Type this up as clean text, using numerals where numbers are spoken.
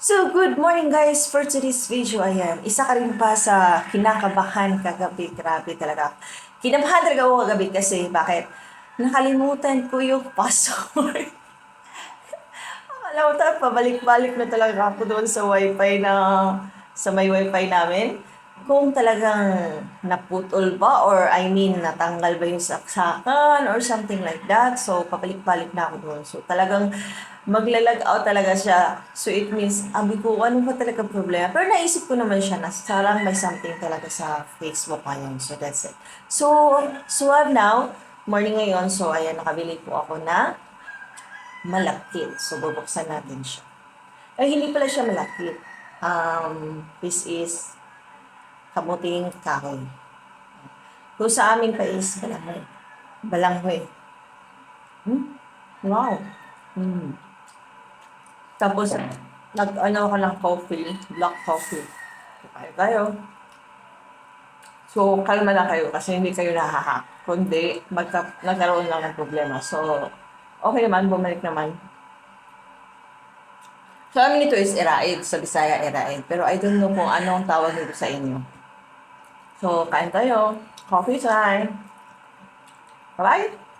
So, good morning guys! For today's video, ayan, isa ka rin pa sa kinakabahan kagabi. Grabe talaga. Kinabahan talaga ako kagabi kasi, bakit? Nakalimutan ko yung password. Nakalimutan, pabalik-balik na talaga ako doon sa sa may wifi namin. Kung talagang naputol ba or natanggal ba yung saksakan or something like that. So, pabalik-balik na ako doon. So, talagang maglalag out talaga siya. So, it means, abi ko, ano ba talaga problema? Pero naisip ko naman siya na sarang may something talaga sa Facebook ngayon. So, that's it. So now, morning ngayon. So, ayan, nakabili po ako na malakit. So, bubuksan natin siya. Ay, hindi pala siya malakit. This is kamuting kahoy. Kung sa amin pa is balanghoy. Balanghoy. Wow. Hmm. Tapos, nag-ano ako ng coffee, black coffee. Kaya tayo. So, kalma lang kayo kasi hindi kayo nahahack. Kundi, nagkaroon lang ng problema. So, okay naman, bumalik naman. So, amin ito is eraid. Sa Bisaya, eraid. Pero I don't know kung anong tawag nito sa inyo. So, kain tayo. Coffee time. Bye-bye!